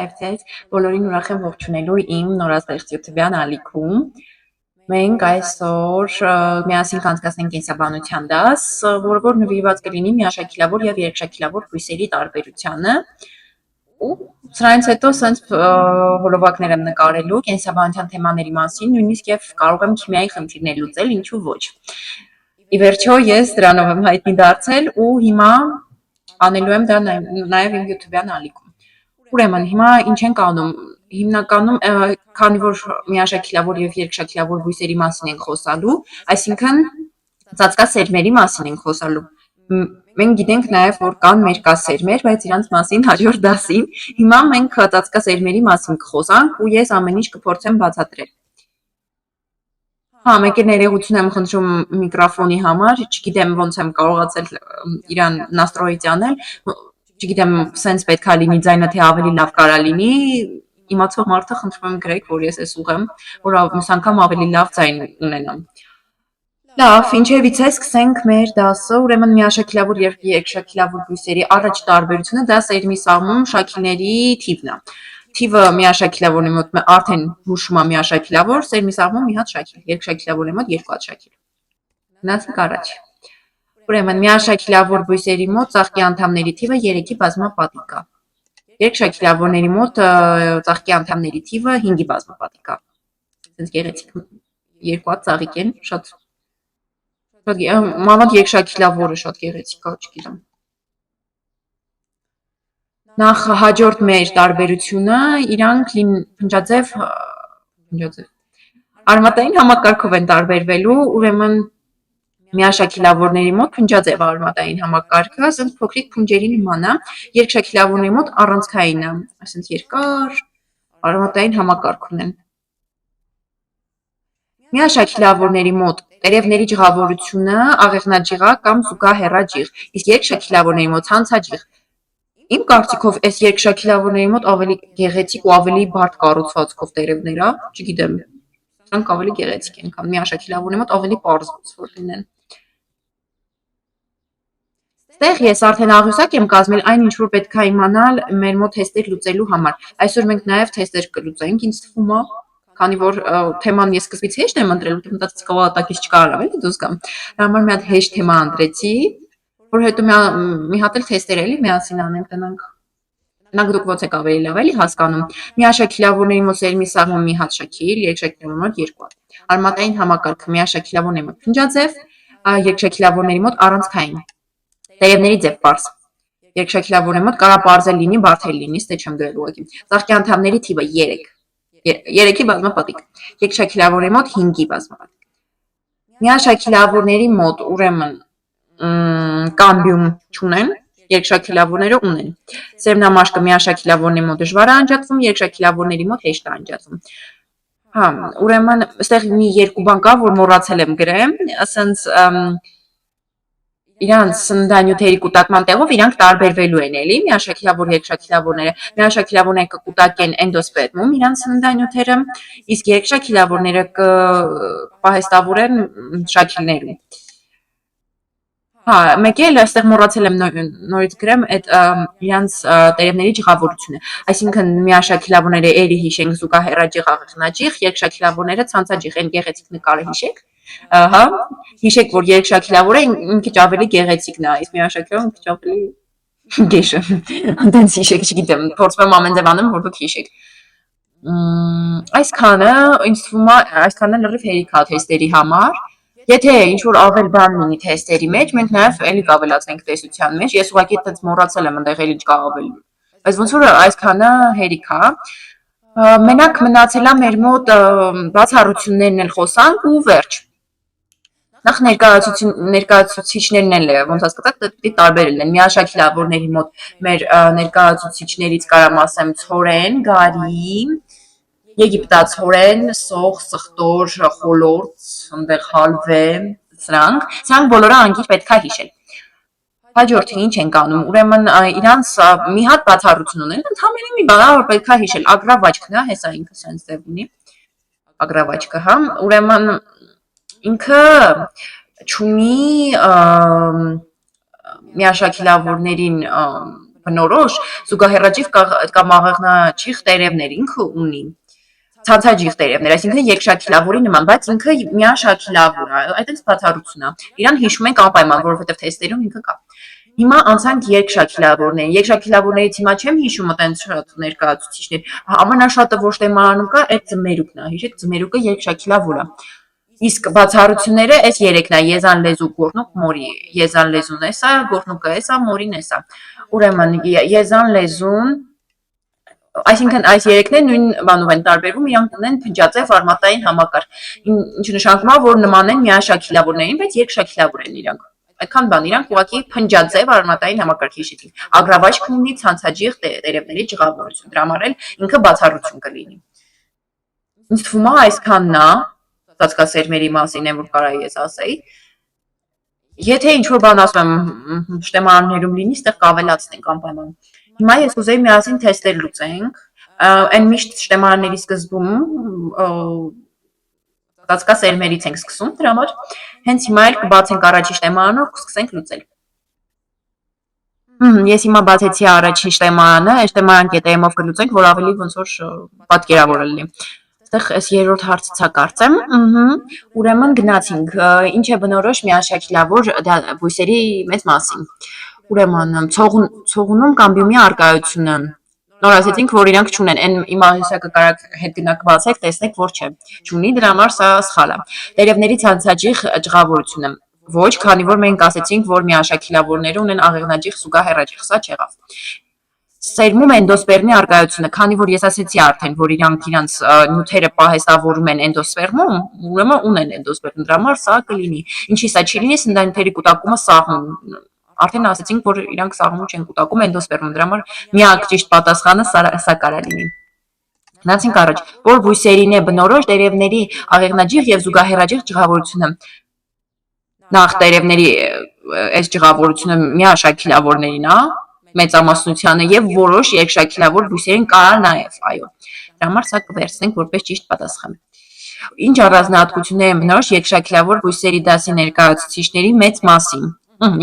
Այդպես բոլորին ուրախ եմ ողջունելու իմ նորաստեղծ YouTube-յան ալիքում։ Մենք այսօր միասին կանցկացնենք կենսաբանության դաս, որ նվիրված կլինի միաշաքիլավոր եւ երկշաքիլավոր բույսերի տարբերությանը։ Ու սրանից հետո սենց հոլովակներ եմ նկարելու կենսաբանության թեմաների մասին, նույնիսկ եւ կարող եմ քիմիայի խնդիրներ լուծել, ինչու ոչ։ Ի վերջո ես դրանով եմ հայտնի դարձել ու հիմա անելու եմ դա նաեւ իմ YouTube-յան ալիքում։ Ուրեմն հիմա ինչ ենք անում, հիմնականում քանի որ միաշաքիլավոր եւ երկշաքիլավոր բույսերի մասին ենք խոսալու, այսինքն ծածկասերմերի մասին ենք խոսալու։ Մենք գիտենք նաեւ որ կան մերկասերմեր, բայց իրանց մասին 100 դասին։ Հիմա մենք ծածկասերմերի մասին կխոսանք ու ես ամեն ինչ կփորձեմ բացատրել։ Մեկ է ներողություն եմ խնդրում միկրոֆոնի համար, չգիտեմ ոնց եմ կարողացել իրան նաստրոյից անել, չգիտեմ սենց պետքա լինի ձայնը թե ավելի լավ կարա լինի, իմացող մարդը խնդրում եմ գրեք, որ ես էս ուղեմ, որ մյուս անգամ ավելի լավ ձայն ունենամ։ Լավ, ինչևիցե սկսենք մեր դասը, ուրեմն միաշաքիլավոր եւ երկշաքիլավոր բույսերի առաջ տարբերությունը դա սերմի սաղմում շաքիլների թիվն է։ Թիվը միաշաքիլավորի մոտ արդեն հուշում է միաշաքիլավոր, սերմի սաղմում մի հատ շաքիլ, երկշաքիլավորի մոտ երկու հատ շաքիլ։ Գնացինք առաջ։ Ուրեմն միաշաքիլավոր բույսերի մոտ ծաղկի անդամների թիվը 3-ի բազմապատիկ է։ Երկշաքիլավորների մոտ ծաղկի անդամների թիվը 5-ի բազմապատիկ է։ Այսինքն գեղեցիկ երկու հատ ծաղիկ են, շատ մանավանդ երկշաքիլավորը շատ գեղեցիկ է, չգիտեմ։ Նախ հաջորդ մեր տարբերությունը իրանք փնջաձև արմատային համակարգով են տարբերվելու, ուրեմն միաշաքիլավորների մոտ փնջաձև արմատային համակարգը, ասենց փոքրիկ փունջերի նման է, երկշաքիլավորների մոտ առանցքային է, ասենց երկար արմատային համակարգ ունեն։ Միաշաքիլավորների մոտ տերևների ջղավորությունը աղեղնաջղա կամ զուգահեռաջիղ, իսկ երկշաքիլավորների մոտ ցանցաջիղ։ Իմ կարծիքով այս երկշաքիլավորների մոտ ավելի գեղեցիկ ու ավելի բարդ կառուցվածքով տերևներ է, չգիտեմ, սրանք ավելի գեղեցիկ են, քան միաշաքիլավորների մոտ ավելի պարզ որ լինեն։ Ստեղ ես արդեն աղյուսակ եմ կազմել այն ինչ որ պետք է իմանալ մեր մոտ թեստեր լուծելու համար։ Այսօր մենք նաև թեստեր կլուծենք, ինձ թվում է, քանի որ թեման ես սկզբից հեշտ եմ ընտրել, ու մտածեցի կողոպտակից չկարողամ էլի դուրս գամ։ Դրա համար մի հատ հեշտ թեմա ընտրեցի, որ հետո մի հատ էլ թեստեր էլի միասին անենք տնանք։ Նրանք դուք ոնց եք ավելի լավ էլի հասկանում։ Միաշաքիլավորների մոտ սերմի սաղմում մի հատ շաքիլ, երկշաքիլավորների մոտ երկու հատ։ Արմատային համակարգը միաշաքիլավորների մոտ փնջաձև, երկշաքիլավորների մոտ առանցքային։ Տերևների ձև պարզ։ Երկշաքիլավորների մոտ կարա պարզել լինի, բարդ էլ լինի, ստե չեմ գրել ուղղակի։ Ծաղկի անդամների թիվը 3։ 3-ի բազմապատիկ։ Երկշաքիլավորների մոտ 5-ի բազմապատիկ։ Միաշաքիլավորների մոտ ուրեմն կամբիում չունեն, երկշաքիլավորները ունեն։ Սերմնամաշկը միաշաքիլավորների մոտ դժվար է անջատվում, երկշաքիլավորների մոտ հեշտ է անջատվում։ Ուրեմն այստեղ մի երկու բան կա, որ մոռացել եմ գրեմ, ասենց իրանց սննդանյութերի կուտակման տեղով իրանք տարբերվելու են էլի, միաշաքիլավոր երկշաքիլավորները, միաշաքիլավորները կկուտակեն էնդոսպերմում իրանց սննդանյութերը, իսկ երկշաքիլավորները կպահեստավորեն շաքիլներում։ Մեկ էլ այստեղ մոռացել եմ նորից գրեմ այդ իրանց տերևների ջղավորությունը, այսինքն միաշաքիլավորները էլի հիշենք զուգահեռաջիղ, աղեղնաջիղ, երկշաքիլավորները ցանցաջիղ, այն գեղեցիկ նկարը հիշեք։ Հիշեք, որ երկշաքիլավորը մի քիչ ավելի գեղեցիկն է, իսկ միաշաքիլավորը մի քիչ ավելի գեշը։ Այնտենց հիշեք, չգիտեմ, փորձում եմ ամեն ձև անեմ, որ դուք հիշեք։ Այսքանը, ինձ թվում է, այսքանը լրիվ հերիք է թեստերի համար։ Եթե ինչ-որ ավել բան լինի թեստերի մեջ, մենք նաև էլի կավելացնենք տեսության մեջ, ես ուղղակի այդպես մոռացել եմ այնտեղ էլի չկա ավել։ Բայց ոնց որ այսքանը հերիք է։ Մենակ մնացել է մեր մոտ բացառություններն էլ խոսանք ու վերջ։ Նախ ներկայացուցիչներն էլ ոնց հասկացաք, պետք է տարբերել են։ Միաշաքիլավորների մոտ մեր ներկայացուցիչներից կարամ ասեմ ցորեն, գարի, եգիպտացորեն, սող, սխտոր, խոլորձ, այնտեղ հալվե, սրանք բոլորը անգիր պետքա հիշել։ Հաջորդը ինչ ենք անում, ուրեմն իրանց մի հատ բացառություն ունեն, ընդհանրապես մի բան, որ պետքա հիշել, ագրավաճկն է, հեսա ինքը սենց ձև ունի, ագրավաճկը, ուրեմն ինքը չունի միաշաքիլավորներին բնորոշ զուգահեռաճիղ կամ աղեղնաճիղ տերևներ ինքը ունի ցանցաջիղ տերևներ, այսինքն երկշաքիլավորի նման, բայց ինքը միաշաքիլավոր է, այդպես բացառություն է։ Իրան հիշում ենք անպայման, որովհետև թեստերում ինքը կա։ Հիմա անցանք երկշաքիլավորներին։ Երկշաքիլավորներից հիմա չեմ հիշում այտենց շատ ներկայացուցիչներ։ Ամենաշատը ոչ թե մանում կա, այդ ձմերուկն է, հիշեք, ձմերուկը երկշաքիլավոր է։ Իսկ բացառությունները այս երեքն է՝ եզան լեզու, գորնուկ, մորի։ Եզան լեզուն էսա, գորնուկը էսա, մորին էսա։ Ուրեմն եզան լեզուն, այսինքն այս երեքն են նույն բանով են տարբերվում, իրանք ունեն փնջաձև արմատային համակարգ, ինչը նշանակում է, որ նման են միաշաքիլավորներին, բայց երկշաքիլավոր են իրանք։ Այդքան բան, իրանք ուղղակի փնջաձև արմատային համակարգ հիշեցին։ Ագրավաճկն ունի ցանցաջիղ տերևների ջղավորություն, դրա համար էլ ինքը բացառություն կլինի։ Ինձ թվում է այսքանն է, ծածկասերմերի մասին է, որ կարայի ես ասեի։ Եթե ինչ-որ բան ասում եմ շտեմարաններում լինի, ստեղ կավելացնենք անպայման։ Հիմա ես կուզեի միասին թեստեր լուծենք, այն միշտ շտեմարանների սկզբում ծածկասերմերից ենք սկսում, դրա համար հենց հիմա էլ կբացենք առաջի շտեմարանը, կսկսենք լուծել։ Ես հիմա բացեցի առաջին շտեմարանը, շտեմարան կետայմով կլուծենք, որ ավելի ոնց որ պատկերավոր լինի։ Այդտեղ այս երրորդ հարցը ցա կարծեմ, ուրեմն գնացինք, ինչ է բնորոշ միաշաքիլավոր բույսերի մեծ մասին։ Ուրեմն ցողունում կամբիումի առկայությունը, նոր ասեցինք, որ իրանք չունեն, այն իմահյուսակը կարակ հետ գնաք բացեք, տեսնեք, որ չէ, չունի, դրա համար սա սխալ է։ Տերևների ցանցաջիղ ջղավորությունը, ոչ, քանի որ մենք ասեցինք, որ միաշաքիլավորները ունեն աղեղնաջիղ, զուգահեռաճիղ, սա չեղավ։ Սերմում էնդոսպերմի առկայությունը, քանի որ ես ասեցի արդեն, որ իրանք իրանց նյութերը պահեստավորում են էնդոսպերմում, ուրեմն ունեն էնդոսպերմ, դրա համար սա կլինի։ Ինչի սա չի լինի, սննդանյութերի կուտակումը սաղմում։ Արդեն ասեցինք, որ իրանք սաղմում չեն կուտակում էնդոսպերմում, դրա համար միակ ճիշտ պատասխանը սա կարա լինի։ Գնացինք առաջ, որ բույսերին է բնորոշ տերևների աղեղնաջիղ եւ զուգահեռաճիղ ջղավորությունը։ Նախ տերևների այս ջղավորությունը միաշաքիլավորներին է, մեծամասնությանը եւ որոշ երկշաքիլավոր բույսերին կարա նաեւ, այո։ Դրա համար սա կվերցնենք որպես ճիշտ պատասխան։ Ինչ առանձնահատկություններ են բնորոշ երկշաքիլավոր բույսերի դասի ներկայացուցիչների մեծ մասին։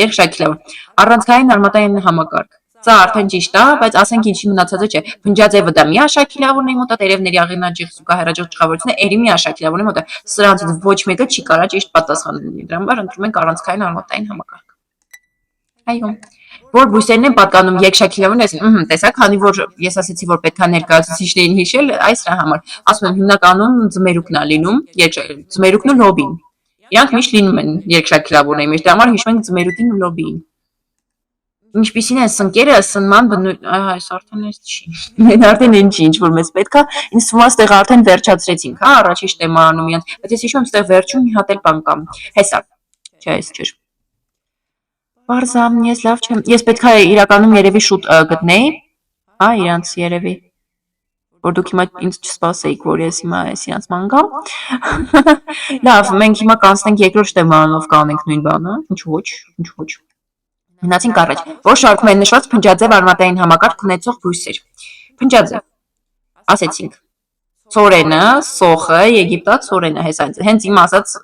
Երկշաքիլավոր, առանցքային արմատային համակարգ։ Սա արդեն ճիշտ է, բայց ասենք ինչի մնացածը չէ։ Փնջաձևը դա միաշաքիլավորների մոտ է, տերևների աղեղնաջիղ զուգահեռաճիղ ջղավորությունը էրի միաշաքիլավորների մոտ է։ Սրանցից ոչ մեկը չի կարա ճիշտ պատասխան լինի։ Դրա համար ընտրում ենք առանցքային արմատային համակարգ։ Այո։ Որ բույսերն են պատկանում երկշաքիլավորներին, տեսա, քանի որ ես ասեցի, որ պետք է ներկայացուցիչներին հիշել, այս դրա համար։ Ասում եմ հիմնականում ձմերուկն է լինում, ձմերուկն ու լոբին։ Իրանք միշտ լինում են երկշաքիլավորների մեջ, դրա համար հիշում ենք ձմերուկին ու լոբին։ Ինչպիսին են սնկերը սնման բնույթ, այս արդեն էս չի։ Մենք արդեն այն չի, ինչ որ մեզ պետք է, ինձ թվում է ստեղ արդեն վերջացրեցինք, հա, առաջի շտեմարանում իրանք, բայց ես հիշում եմ ստեղ վերջում մի հատ էլ բան կա։ Հեսա։ Չէ, էս չէր։ Բարձամ, ես լավ չեմ։ Ես պետք է իրականում երևի շուտ գտնեի, հա, իրանց երևի, որ դուք հիմա ինձ չսպասեիք, որ ես հիմա ես իրանց ման գամ։ Լավ, մենք հիմա կանցնենք երկրորդ շտեմարանով կանենք նույն բանը, ինչ ոչ։ Գնացինք առաջ, որ շարքում են նշված փնջաձև արմատային համակարգ ունեցող բույսեր։ Փնջաձև, ասեցինք, ցորենը, սոխը, Եգիպտա ցորենը, հենց իմ ասած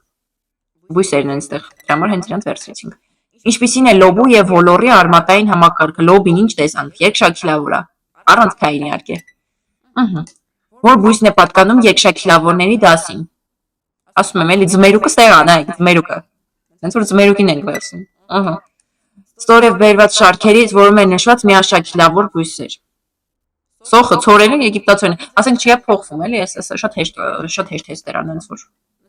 բույսերն են ստեղ, դրա համար հենց իրանց վերցրեցինք։ Ինչպիսին է լոբու եւ ոլորի արմատային համակարգը, լոբին ինչ տեսանք, երկշաքիլավոր է, առանցքային իհարկե։ Որ բույսն է պատկանում երկշաքիլավորների դասին։ Ասում եմ, էլի ձմերուկը ստեղ է, նայեք, ձմերուկը։ Հենց որ ձմերուկին ենք վերցնում։ Ստորև բերված շարքերից, որում են նշված միաշաքիլավոր բույսեր։ Սոխը, ցորենը, եգիպտացորենը, ասենք չի փոխվում, էլի, այս շատ հեշտ հեստեր անեն,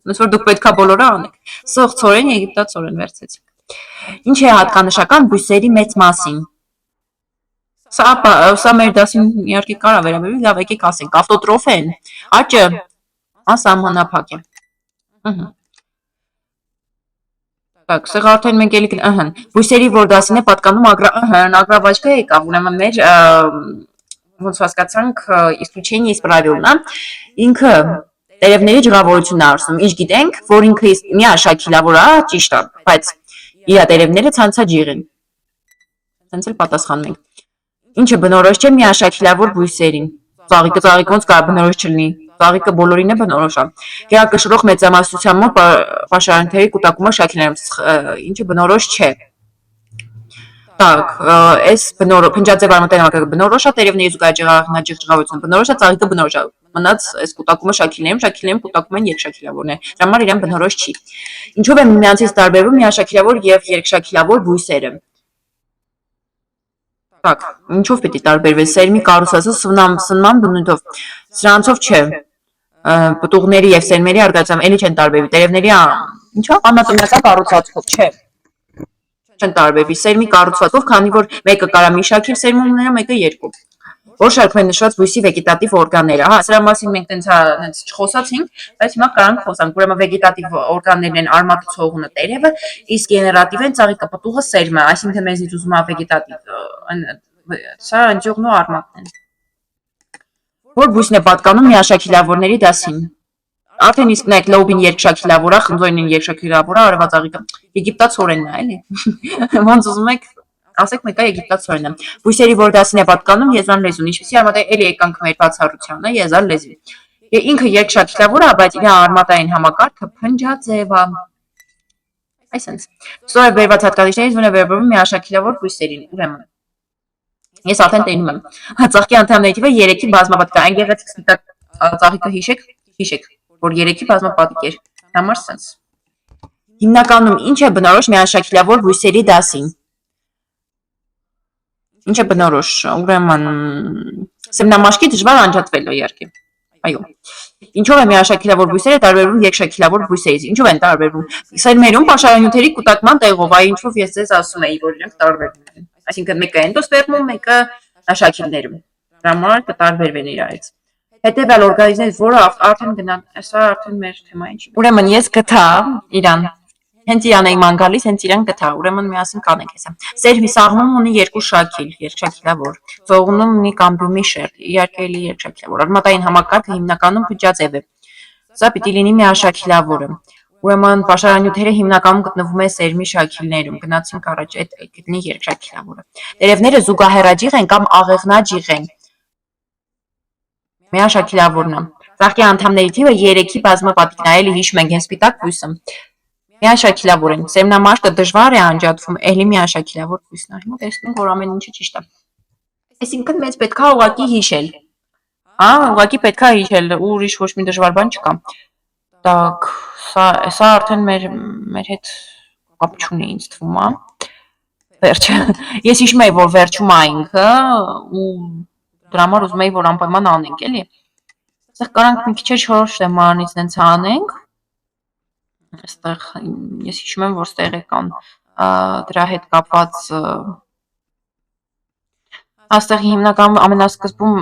ոնց որ դուք պետքա բոլորը անեք։ Սոխ, ցորեն, եգիպտացորեն վերցեցինք։ Ինչ է հատկանշական բույսերի մեծ մասին։ Սա մեր դասին իհարկե կարա վերաբերվի, լավ եկեք ասենք, ավտոտրոֆ են, աճը անսահմանափակ է։ Так, սեղ արդեն մենք էլի բույսերի որ դասին է պատկանում ագրավաճկը եկավ, ուրեմն մեր ոնց հասկացանք исключение из правил, նա ինքը տերևների ջղավորությունն է արսում, ինչ գիտենք, որ ինքը միաշաքիլավոր է, ճիշտ է, բայց իր տերևները ցանցաջիղ են։ Հենց էլ պատասխանում ենք։ Ինչը բնորոշ չէ միաշաքիլավոր բույսերին։ Ծաղիկը ոնց կարող բնորոշ չլինի։ Ծաղիկը բոլորին է բնորոշ է։ Գերակշռող մեծամասնության մոտ պաշարանների կուտակումը շաքիներում, ինչը բնորոշ չէ։ Так, այս փնջաձև արմատային համակարգը բնորոշ է, տերևների զուգահեռ բնորոշ է, ծաղիկը բնորոշ է։ Մնաց այս կուտակումը շաքիլներում կուտակում են երկշաքիլավորներ։ Դրա համար իրեն բնորոշ չի։ Ինչով են միմյանցից տարբերվում միաշաքիլավոր եւ երկշաքիլավոր բույսերը։ Так, ինչով պիտի տարբերվեն սերմի կառուցվածքը սնման բնույթով։ Սրանցով չէ։ Պտուղների եւ սերմերի արտադրությամբ էլի չեն տարբերվի։ Տերևների ինչո՞ւ անատոմիական կառուցվածքով չէ։ Չեն տարբերվի սերմի կառուցվածքով, քանի որ մեկը կարա մի շաքիլ սերմ ունենա, մեկը երկու։ Որոշակում են նշված բույսի վեգետատիվ օրգանները։ Հա, սրա մասին մենք տենց չխոսացինք, բայց հիմա կարանք խոսանք։ Ուրեմն վեգետատիվ օրգաններն են արմատը, ցողունը, տերևը, իսկ գեներատիվ են ծաղիկը, պտուղը, սերմը, այսինքն մեզից ուզում է վեգետատիվ, սա ընձյուղն ու արմատն են։ Որ բույսն է պատկանում միաշաքիլավորների դասին։ Արդեն իսկ նայեք լոբին երկշաքիլավոր է, խնձորին երկշաքիլավոր է, արևածաղիկը եգիպտացորենն է, էլի։ Ոնց ուզում եք, ասեք մեկը եգիպտացորենն է։ Բույսերի որ դասին է պատկանում եզրան լեզուն, ինչպեսի արմատը էլի եկանք մեր բացառությանը, եզրան լեզու։ Ինքը երկշաքիլավոր է, բայց իր արմատային համակարգը փնջաձև է։ Այսինքն, ստորև բերված հատկանիշներից մենը վերաբերում միաշաքիլավոր բույսերին, ուրեմն։ Ես արդեն տենում եմ։ Ծաղկի անդամների թիվը 3-ի բազմապատիկ է, այն գեղեցիկ սպիտակ ծաղիկը հիշեք, որ 3-ի բազմապատիկ էր, համար sense։ Հիմնականում ինչ է բնորոշ միաշաքիլավոր բույսերի դասին։ Ինչ է բնորոշ, ուրեմն սերմնամաշկի դժվար անջատվելը իհարկե։ Այո։ Ինչով է միաշաքիլավոր բույսերը տարբերվում երկշաքիլավոր բույսերից։ Ինչով են տարբերվում։ Սերմերում պաշարանյութերի կուտակման տեղով, այ ինչով ես ձեզ ասում էի, որ իրենք տարբերվում են։ Այսինքն մեկը էնդոսպերմում, մեկը աշաքիլներում։ Դրա համար կտարբերվեն իրարից։ Հետևյալ օրգանիզմներից որը արդեն գնան, սա արդեն մեր թեմային չի։ Ուրեմն ես գտա իրան։ Հենց իրան էի ման գալիս, հենց իրան գտա, ուրեմն միասին կանենք հեսա։ Սերմի սաղմում ունի 2 շաքիլ, երկշաքիլավոր, ծողնում ունի կամբիումի շերտ, իհարկե էլի երկշաքիլավոր, արմատային համակարգը հիմնականում փնջաձև է։ Սա պիտի լինի միաշաքիլավորը։ Ուրեմն պաշարանյութերը հիմնականում գտնվում է սերմի շաքիլներում, գնացինք առաջ այդ գտնի երկշաքիլավորը։ Տերևները զուգահեռաջիղ են կամ աղեղնաջիղ են։ Միաշաքիլավորն է։ Ծաղկի անդամների թիվը 3-ի բազմապատիկն է, էլի հիշում ենք հենց սպիտակ բույսը։ Միաշաքիլավոր են։ Սերմնամաշկը դժվար է անջատվում, էլի միաշաքիլավոր բույսն է։ Հիմա տեսնենք, որ ամեն ինչը ճիշտ է։ Այսինքն մեզ պետքա ուղղակի հիշել։ Հա, ուղղակի պետքա հիշել, ուրիշ ոչ մի դժվար բան չկա։ Так, սա արդեն մեր հետ կապ չունի ինձ թվում է։ Վերջը։ Ես հիշում եմ, որ վերջում է ինքը ու դրա համար ուզում եի, որ անպայման անենք, էլի։ Այստեղ կարանք մի քիչ շորշ թեմանից նենց անենք։ Այստեղ ես հիշում եմ, որ ստեղ կան դրա հետ կապված այստեղ հիմնականում ամենասկզբում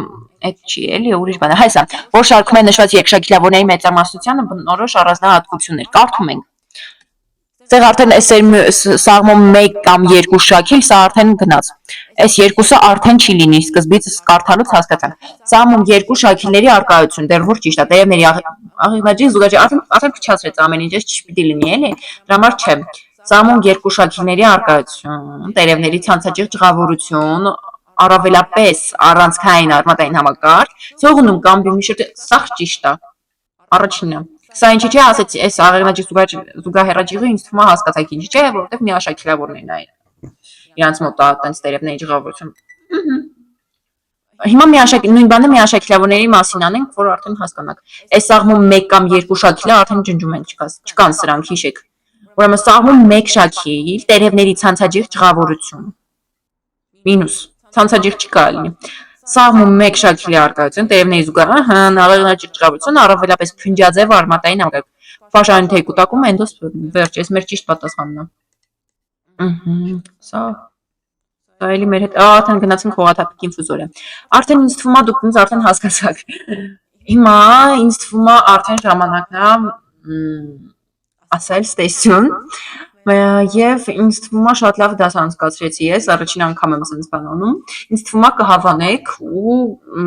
այդ չի էլի ուրիշ բան է։ Հայ սա, որ շարքում է նշված երկշաքիլավորների մեծամասնությանը բնորոշ առանձնահատկություններ։ Կարդում ենք։ Այստեղ արդեն այս սաղմում 1 կամ 2 շաքիլ, սա արդեն գնաց։ Այս երկուսը արդեն չի լինի, սկզբից կարդալուց հասկացանք։ Սաղմում 2 շաքիլների արկայություն, դեռ որ ճիշտ է, տերևների աղեղնաջի զուգահեռ արդեն փչացրեց ամեն ինչ, չպիտի լինի, էլի։ Դրա համար չէ։ Սաղմում 2 շաքիլների արկայություն, տերևների ցանցաճիղ ճղավորություն, առավելապես առանցքային արմատային համակարգ, ցողունում կամբիումի շերտ, սա ճիշտ է։ Առաջինը։ Սա ինչի՞ չէ, ասեցի, այս աղեղնաջի զուգահեռաջիղը ինձ թվում է հասկացաք ինչի՞ չէ, որովհետև միաշաքիլավորներն են իրանց մոտ է տենց տերևների ճղավորություն։ Հիմա նույն բանը միաշաքիլավորների մասին անենք, որ արդեն հասկանաք։ Այս սաղմում 1 կամ 2 շաքիլը արդեն ջնջում են, չկան սրանք, հիշեք։ Ուրեմն սաղմում 1 շաքիլ, տերևների ցանցաճիղ ճղավորություն։ Մինուս, ցանցաճիղ չի կարելի լինի։ Սաղմում 1 շաքիլի արկայություն, տերևների զուգահեռ, աղեղնաջիղ ճղավորություն, առավելապես փնջաձև արմատային համակարգ։ Պաշարանյութերի կուտակում էնդոսպերմ, վերջ, այս մեր ճիշտ պատասխանն է։ Սա էլի մեր հետ, արդեն գնացինք հողաթափիկ ինֆուզորիա։ Արդեն ինձ թվում է դուք ինձ արդեն հասկացաք։ Հիմա ինձ թվում է արդեն ժամանակն է ասել ստեսյուն եւ ինձ թվում է շատ լավ դաս անցկացրեցի ես, առաջին անգամ եմ ասենց բան անում։ Ինձ թվում է կհավանեք ու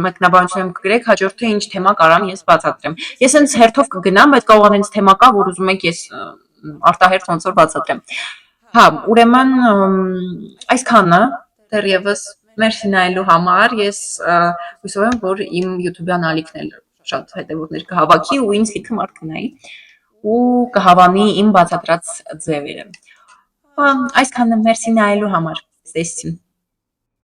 մեկնաբանություն կգրեք հաջորդը ինչ թեմա կարամ ես բացատրեմ։ Ես հենց հերթով կգնամ, բայց կարող է հենց թեմա կա, որ ուզում եք ես արտահերթ ոնց որ բացատրեմ։ Հա, ուրեմն այսքանը դեռևս մերսի նայելու համար ես հուսով եմ, որ իմ YouTube-յան ալիքն էլ շատ հետևորդներ կհավաքի ու ինձ լիքը մարդ կնայի ու կհավանի իմ բացատրած ձևերը։ Այսքանը մերսի նայելու համար։ Ստեսին։